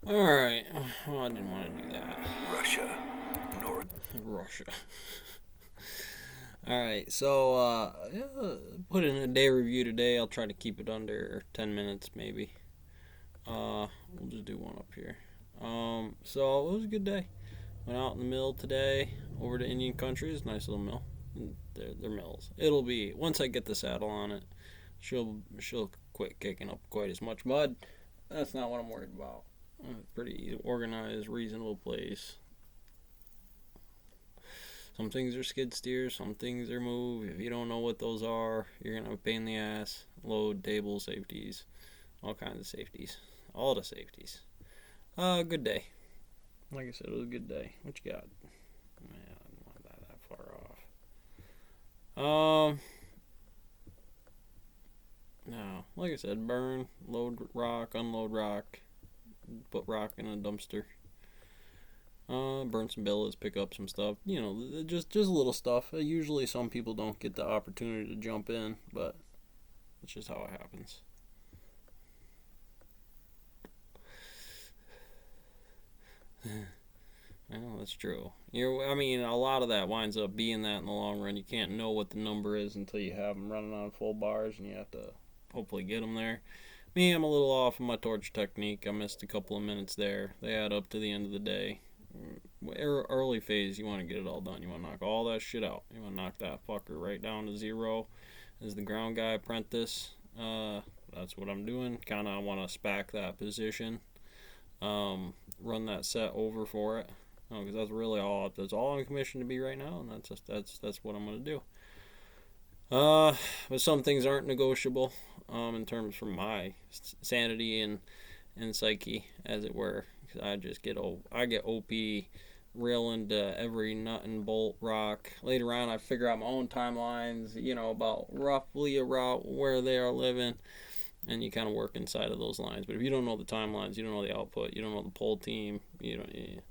Alright. Well, I didn't want to do that. Russia, North. Russia. Alright, so, yeah, put in a day review today. I'll try to keep it under 10 minutes, maybe. We'll just do one up here. So, it was a good day. Went out in the mill today, over to Indian country. It's a nice little mill. They're mills. It'll be, once I get the saddle on it, she'll quit kicking up quite as much mud. That's not what I'm worried about. Pretty organized, reasonable place. Some things are skid steers, some things are move. If you don't know what those are, you're gonna have a pain in the ass. Load, table, safeties, all kinds of safeties, all the safeties. Good day. Like I said, it was a good day. What you got? Man, I'm not that far off. No, like I said, burn, load rock, unload rock, put rock in a dumpster. Burn some billets, pick up some stuff. You know, just little stuff. Usually, some people don't get the opportunity to jump in, but it's just how it happens. Well, that's true. I mean, a lot of that winds up being that in the long run. You can't know what the number is until you have them running on full bars, and you have to hopefully get them there. Me, I'm a little off in my torch technique. I missed a couple of minutes there. They add up to the end of the day. Early phase, you want to get it all done. You want to knock all that shit out. You want to knock that fucker right down to zero. As the ground guy apprentice, that's what I'm doing. Kind of want to spack that position. Run that set over for it. Because that's really that's all I'm commissioned to be right now, and that's what I'm gonna do. But some things aren't negotiable. In terms from my sanity and psyche, as it were. Cause I get OP real into every nut and bolt rock. Later on, I figure out my own timelines. You know, about roughly about where they are living. And you kind of work inside of those lines. But if you don't know the timelines, you don't know the output, you don't know the pole team, it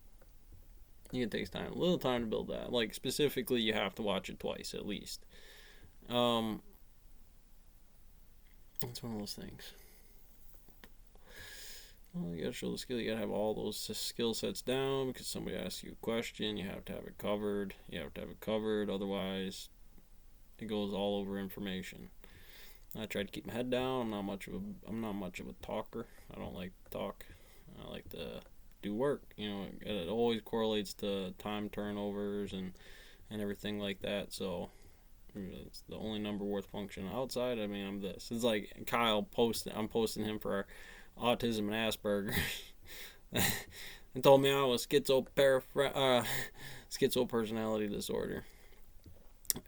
takes time, a little time to build that. Like specifically, you have to watch it twice at least. Um, it's one of those things. Well, you gotta show the skill. You gotta have all those skill sets down because somebody asks you a question. You have to have it covered. Otherwise, it goes all over information. I try to keep my head down. I'm not much of a talker. I don't like to talk. I like to do work. You know, it always correlates to time turnovers and everything like that. So it's the only number worth functioning outside. I mean, I'm this. It's like Kyle posted. I'm posting him for autism and Asperger's. and told me I was schizo personality disorder.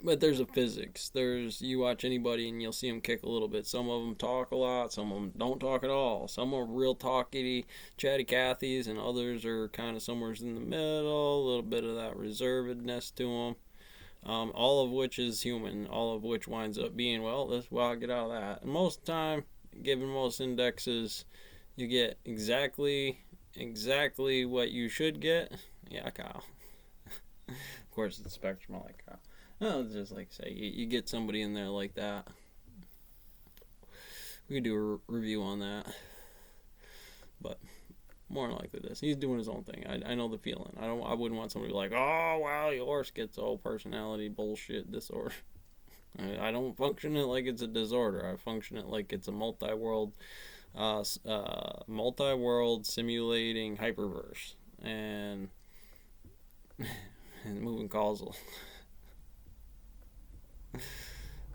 But there's a physics. You watch anybody and you'll see them kick a little bit. Some of them talk a lot. Some of them don't talk at all. Some are real talky, chatty Cathys, and others are kind of somewhere in the middle. A little bit of that reservedness to them. All of which is human. All of which winds up being, I'll get out of that. And most of the time, given most indexes, you get exactly what you should get. Yeah, Kyle. Of course, it's a spectrum. I like Kyle. No, just like say you get somebody in there like that. We could do a review on that, but more than likely this. He's doing his own thing. I know the feeling. I wouldn't want somebody like, oh wow, your schizo personality bullshit disorder. I don't function it like it's a disorder. I function it like it's a multi-world simulating hyperverse and moving causal.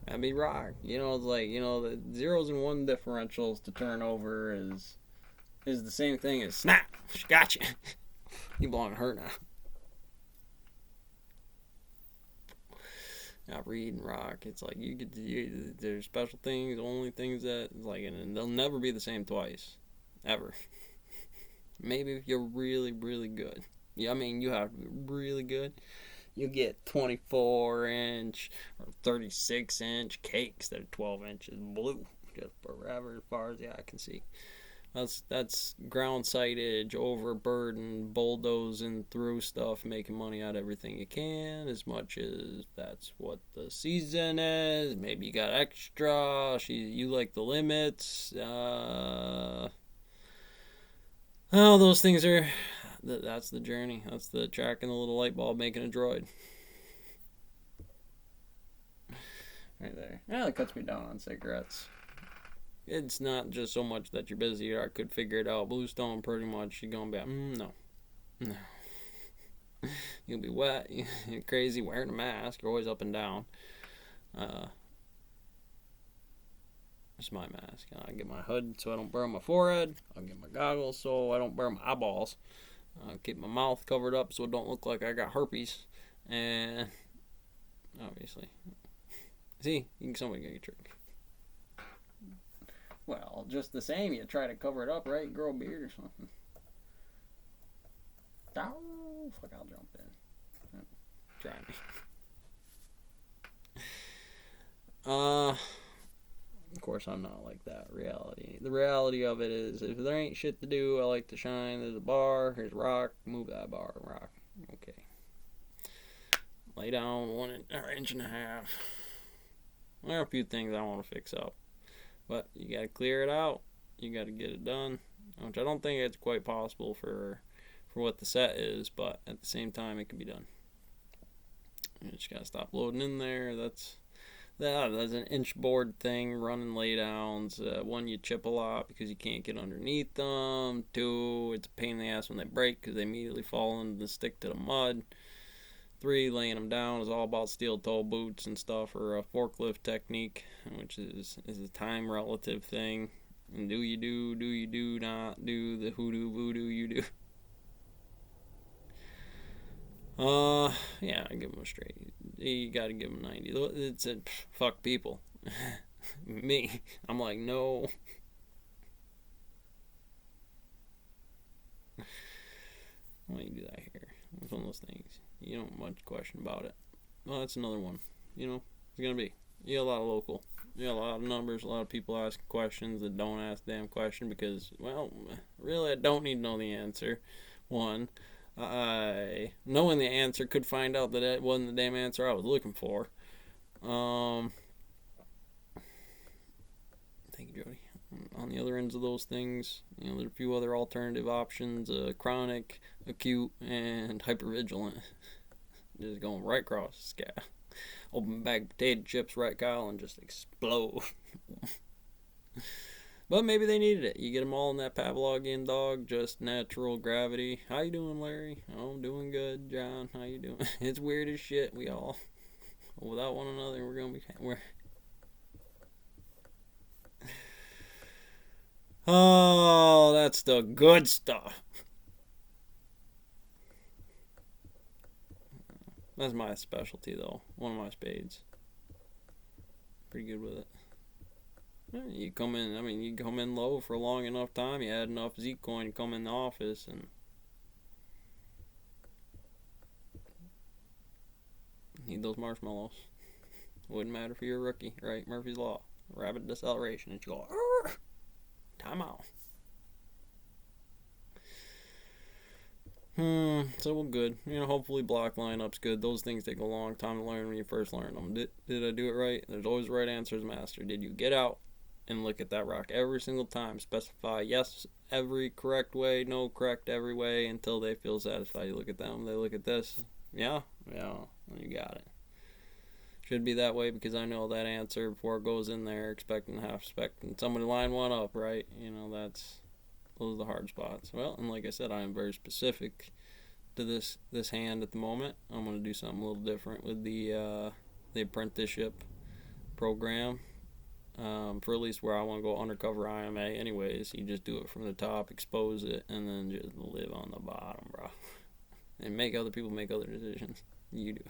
That'd be rock. It's like, the zeros and one differentials to turn over is the same thing as snap. Gotcha. You belong to her now. Not read and rock. It's like there's special things, only things that like, and they'll never be the same twice, ever. Maybe if you're really, really good. Yeah, I mean, you have to be really good. You get 24-inch or 36-inch cakes that are 12 inches blue, just forever as far as the eye can see. That's ground sightage, overburdened, bulldozing through stuff, making money out of everything you can, as much as that's what the season is. Maybe you got extra. You like the limits. Oh, those things are. That's the journey. That's the tracking the little light bulb making a droid. Right there. Yeah, that cuts me down on cigarettes. It's not just so much that you're busy. I could figure it out. Bluestone, pretty much, you're going to be, no. No. You'll be wet. You're crazy wearing a mask. You're always up and down. It's my mask. I get my hood so I don't burn my forehead. I'll get my goggles so I don't burn my eyeballs. Keep my mouth covered up so it don't look like I got herpes. And obviously, see, somebody get your trick. Well, just the same, you try to cover it up, right? Grow a beard or something. Oh, fuck, I'll jump in. Try me. Of course, I'm not like that. Reality. The reality of it is, if there ain't shit to do, I like to shine. There's a bar. Here's a rock. Move that bar. Rock. Okay. Lay down 1.5 inches. There are a few things I want to fix up, but you gotta clear it out. You gotta get it done, which I don't think it's quite possible for what the set is, but at the same time, it can be done. You just gotta stop loading in there. That's an inch board thing, running laydowns. One, you chip a lot because you can't get underneath them. Two, it's a pain in the ass when they break because they immediately fall into the stick to the mud. Three, laying them down is all about steel toe boots and stuff, or a forklift technique, which is a time relative thing. And do you do not do the hoodoo voodoo you do. Yeah, I give them a straight. You gotta give them 90. It's a fuck people. Me, I'm like, no. Why do you do that here? It's one of those things. You don't much question about it. Well, that's another one. It's gonna be. You got a lot of local. You got a lot of numbers, a lot of people asking questions that don't ask the damn question because, well, really, I don't need to know the answer. One. Knowing the answer could find out that it wasn't the damn answer I was looking for. Thank you, Jody. On the other ends of those things, there's a few other alternative options: chronic, acute, and hypervigilant. Just going right across the sky. Open bag of potato chips, right, Kyle, and just explode. But maybe they needed it. You get them all in that Pavlovian dog, just natural gravity. How you doing, Larry? Oh, I'm doing good, John. How you doing? It's weird as shit. We all, without one another, we're Oh, that's the good stuff. That's my specialty, though. One of my spades. Pretty good with it. You come in low for a long enough time, you add enough Zeke coin, you come in the office, and need those marshmallows. Wouldn't matter if you're a rookie, right? Murphy's Law. Rapid deceleration, and you go, time out. So we're good. Hopefully block lineup's good. Those things take a long time to learn when you first learn them. Did I do it right? There's always right answers, master. Did you get out and look at that rock every single time? Specify yes every correct way, no correct every way until they feel satisfied. You look at them, they look at this. Yeah, you got it. Should be that way because I know that answer before it goes in there, expecting somebody line one up, right? Those are the hard spots. Well, and like I said, I am very specific to this hand at the moment. I'm going to do something a little different with the apprenticeship program. For at least where I want to go undercover IMA. Anyways, you just do it from the top, expose it, and then just live on the bottom, bro. And make other people make other decisions. You do.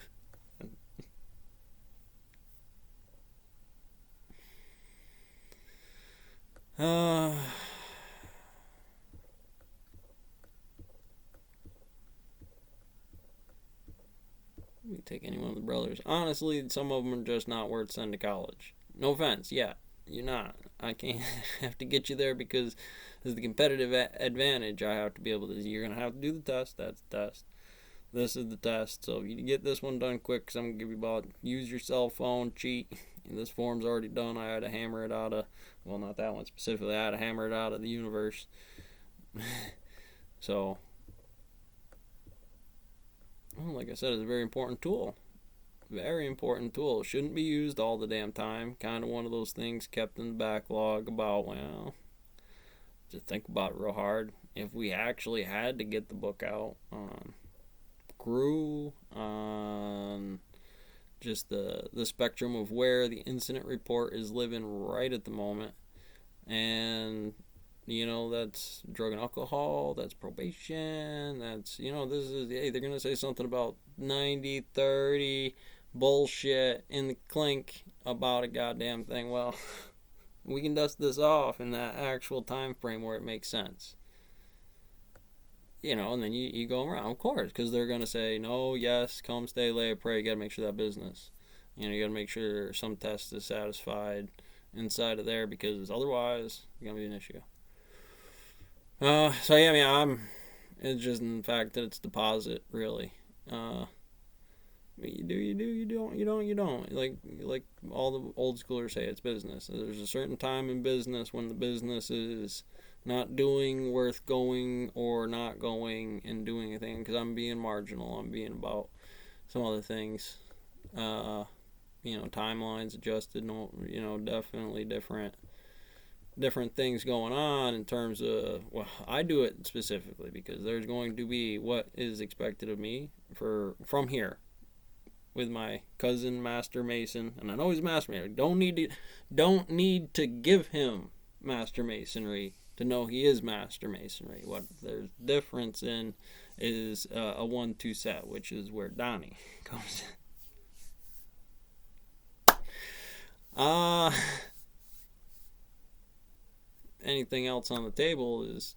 We take any one of the brothers. Honestly, some of them are just not worth sending to college. No offense, yeah, you're not. I can't have to get you there because there's the competitive advantage. I have to be able to. You're gonna have to do the test. That's the test. This is the test. So you get this one done quick, because I'm gonna give you about use your cell phone, cheat. This form's already done. I had to hammer it out of. Well, not that one specifically. I had to hammer it out of the universe. So, well, like I said, it's a very important tool. Very important tool. Shouldn't be used all the damn time. Kind of one of those things kept in the backlog about, well, just think about it real hard. If we actually had to get the book out on GRU, on just the spectrum of where the incident report is living right at the moment, and that's drug and alcohol, that's probation, that's this is, hey, they're gonna say something about 90-30 bullshit in the clink about a goddamn thing. Well, we can dust this off in that actual time frame where it makes sense. And then you go around, of course, because they're going to say, no, yes, come, stay, lay, pray. You got to make sure that business. You got to make sure some test is satisfied inside of there, because otherwise, it's going to be an issue. So, yeah, I mean, it's just in the fact that it's deposit, really. You do, you don't. Like all the old schoolers say, it's business. There's a certain time in business when the business is not doing worth going or not going and doing anything, because I'm being marginal. I'm being about some other things. Timelines adjusted. Definitely different things going on in terms of, well, I do it specifically because there's going to be what is expected of me from here with my cousin Master Mason, and I know he's Master Mason. Don't need to give him Master Masonry to know he is Master Masonry. What there's difference in is a 1-2 set, which is where Donnie comes in. Anything else on the table is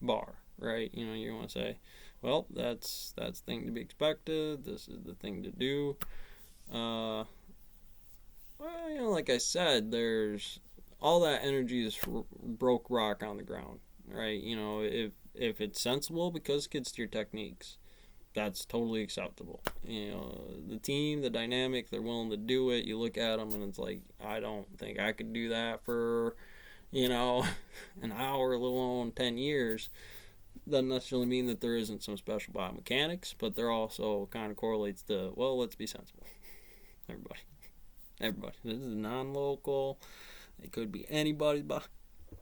bar, right? You want to say, well, that's the thing to be expected. This is the thing to do. Well, like I said, there's all that energy is broke rock on the ground, right? If it's sensible because kids steer techniques, that's totally acceptable. The team, the dynamic, they're willing to do it. You look at them and it's like, I don't think I could do that for, an hour, let alone 10 years. Doesn't necessarily mean that there isn't some special biomechanics, but there also kind of correlates to, well, let's be sensible. Everybody. This is non-local. It could be anybody's body.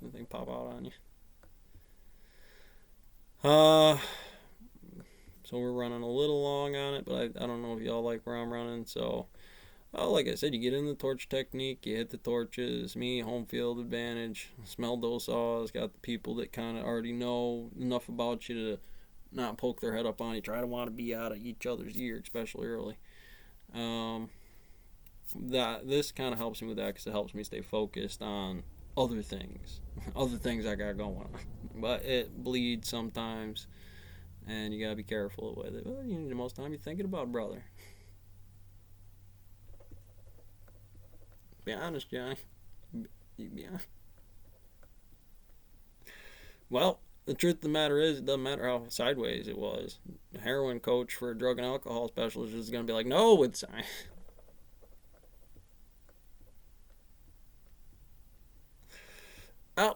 Anything pop out on you. So we're running a little long on it, but I don't know if y'all like where I'm running. So, like I said, you get in the torch technique, you hit the torches. Me, home field advantage. Smelled those saws. Got the people that kind of already know enough about you to not poke their head up on you. Try to want to be out of each other's ear, especially early. This kind of helps me with that because it helps me stay focused on other things I got going on. But it bleeds sometimes, and you gotta be careful with it. Well, you need the most time you're thinking about, brother. Be honest, Johnny. Be honest. Well, the truth of the matter is, it doesn't matter how sideways it was. A heroin coach for a drug and alcohol specialist is going to be like, no, it's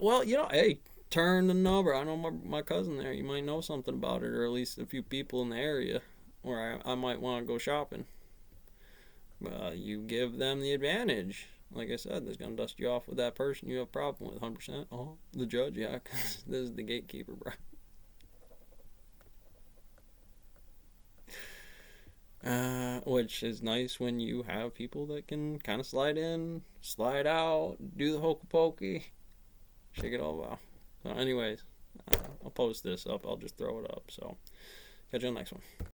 well, hey, turn the number. I know my cousin there. You might know something about it, or at least a few people in the area where I might want to go shopping. You give them the advantage. Like I said, they're going to dust you off with that person you have a problem with, 100%. Oh, the judge, yeah, because this is the gatekeeper, bro. Which is nice when you have people that can kind of slide in, slide out, do the hokey pokey, shake it all out. So anyways, I'll post this up. I'll just throw it up. So catch you on the next one.